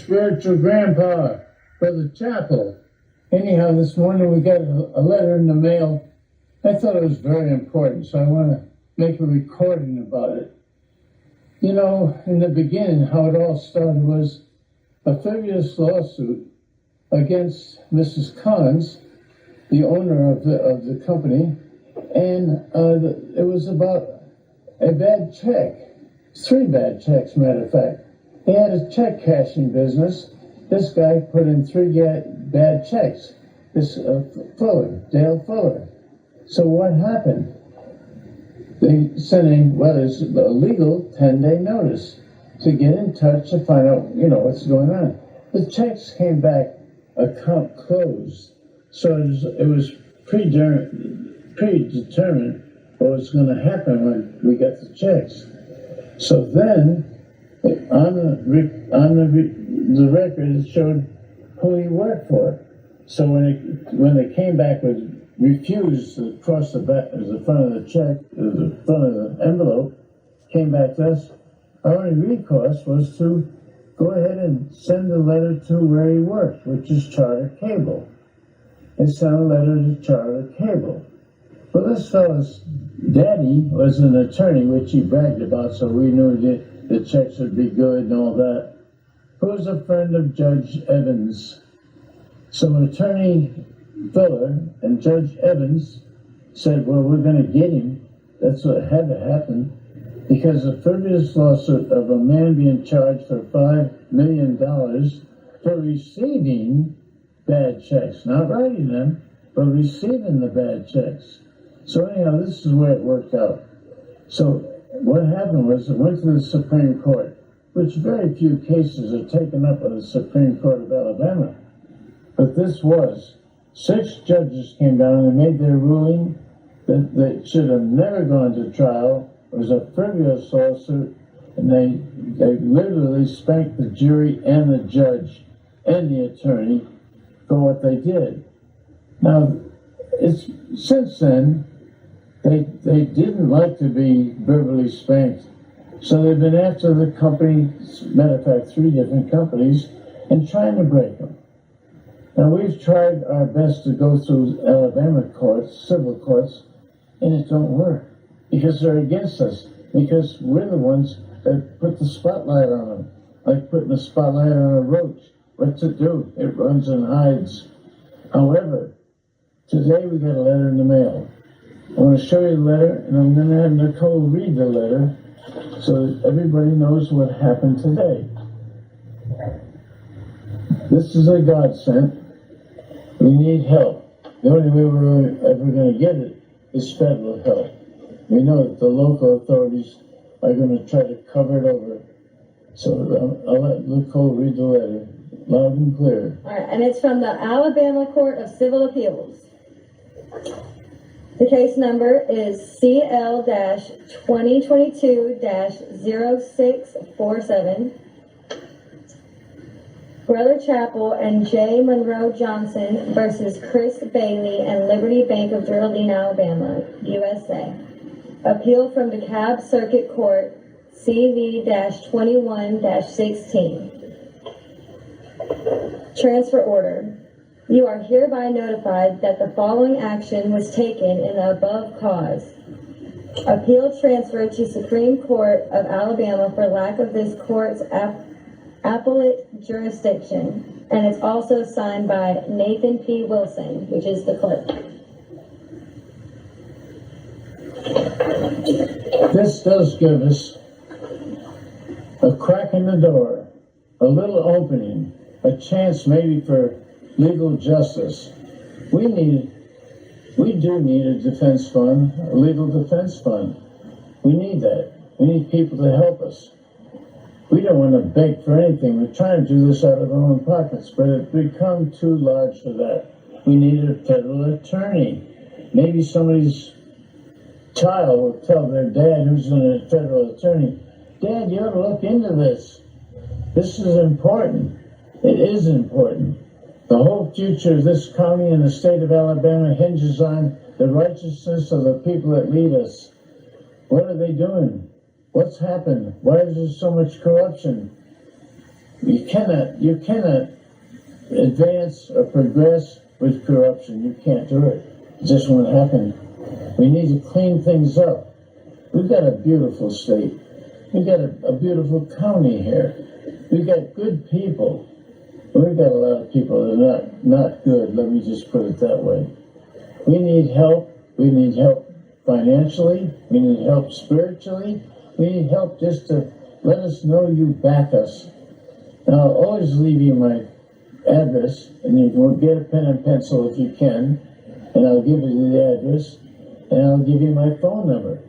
spiritual grandpa, Brother-Chappell. Anyhow, this morning we got a letter in the mail. I thought it was very important, so I want to make a recording about it. You know, in the beginning, how it all started was a frivolous lawsuit against Mrs. Collins, the owner of the company, and it was about a bad check. 3 bad checks, matter of fact. They had a check cashing business. This guy put in 3 bad checks. This Dale Fuller. So what happened? They sent in what is a legal 10-day notice to get in touch to find out, what's going on. The checks came back account closed. So it was predetermined what was going to happen when we got the checks. So then, on the record, it showed who he worked for. So when they came back with refused to cross the front of the check, the front of the envelope, came back to us, our only recourse was to go ahead and send a letter to where he worked, which is Charter Cable. They sent a letter to Charter Cable. Well, this fellow's daddy was an attorney, which he bragged about, so we knew that the checks would be good and all that. Who was a friend of Judge Evans. So Attorney Fuller and Judge Evans said, well, we're going to get him. That's what had to happen. Because the frivolous lawsuit of a man being charged for $5 million for receiving bad checks, not writing them, but receiving the bad checks. So anyhow, this is where it worked out. So what happened was it went to the Supreme Court, which very few cases are taken up by the Supreme Court of Alabama. But this was, 6 judges came down and made their ruling that they should have never gone to trial. It was a frivolous lawsuit, and they literally spanked the jury and the judge and the attorney for what they did. Now, since then, they didn't like to be verbally spanked. So they've been after the company, matter of fact, 3 different companies, and trying to break them. Now, we've tried our best to go through Alabama courts, civil courts, and it don't work because they're against us, because we're the ones that put the spotlight on them, like putting a spotlight on a roach. What to do? It runs and hides. However, today we got a letter in the mail. I want to show you the letter, and I'm going to have Nicole read the letter so that everybody knows what happened today. This is a godsend. We need help. The only way we're ever going to get it is federal help. We know that the local authorities are going to try to cover it over. So I'll let Nicole read the letter loud and clear. All right, and it's from the Alabama Court of Civil Appeals. The case number is CL-2022-0647. Brother-Chappell and J. Monroe Johnson versus Chris Bailey and Liberty Bank of Geraldine, Alabama, USA. Appeal from DeKalb Circuit Court, CV-21-16. Transfer order. You are hereby notified that the following action was taken in the above cause. Appeal transferred to Supreme Court of Alabama for lack of this court's appellate jurisdiction, and it's also signed by Nathan P. Wilson, which is the clerk. This does give us a crack in the door, a little opening, a chance maybe for legal justice. We do need a defense fund, a legal defense fund. We need that. We need people to help us. We don't want to beg for anything. We're trying to do this out of our own pockets, but it's become too large for that. We need a federal attorney. Maybe somebody's child will tell their dad, who's a federal attorney, Dad, you ought to look into this. This is important. It is important. The whole future of this county and the state of Alabama hinges on the righteousness of the people that lead us. What are they doing? What's happened? Why is there so much corruption? you cannot advance or progress with corruption. You can't do it. It just won't happen. We need to clean things up. We've got a beautiful state. We've got a beautiful county here. We've got good people. We've got a lot of people that are not good. Let me just put it that way. We need help. We need help financially. We need help spiritually. We need help just to let us know you back us. And I'll always leave you my address, and you can get a pen and pencil if you can, and I'll give you the address, and I'll give you my phone number.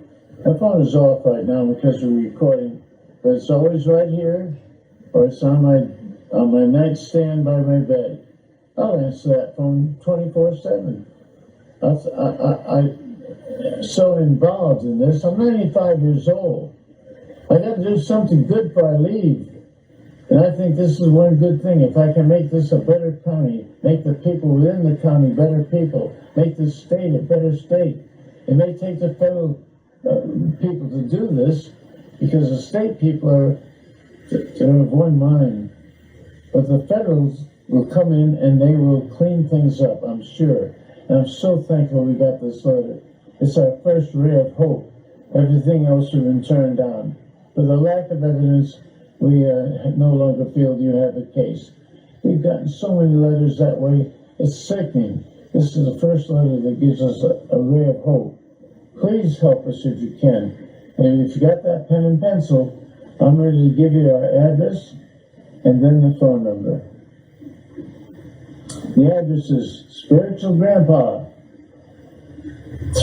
My phone is off right now because we're recording, but it's always right here, or it's on my nightstand by my bed. I'll answer that phone 24/7. I'm so involved in this. I'm 95 years old. I got to do something good before I leave. And I think this is one good thing. If I can make this a better county, make the people within the county better people, make the state a better state. It may take the federal people to do this because the state people are of one mind. But the federals will come in and they will clean things up, I'm sure. And I'm so thankful we got this letter. It's our first ray of hope. Everything else has been turned down. For the lack of evidence, we no longer feel you have a case. We've gotten so many letters that way, it's sickening. This is the first letter that gives us a ray of hope. Please help us if you can. And if you got that pen and pencil, I'm ready to give you our address and then the phone number. The address is Spiritual Grandpa,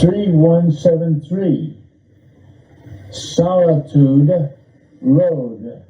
3173 Solitude Road.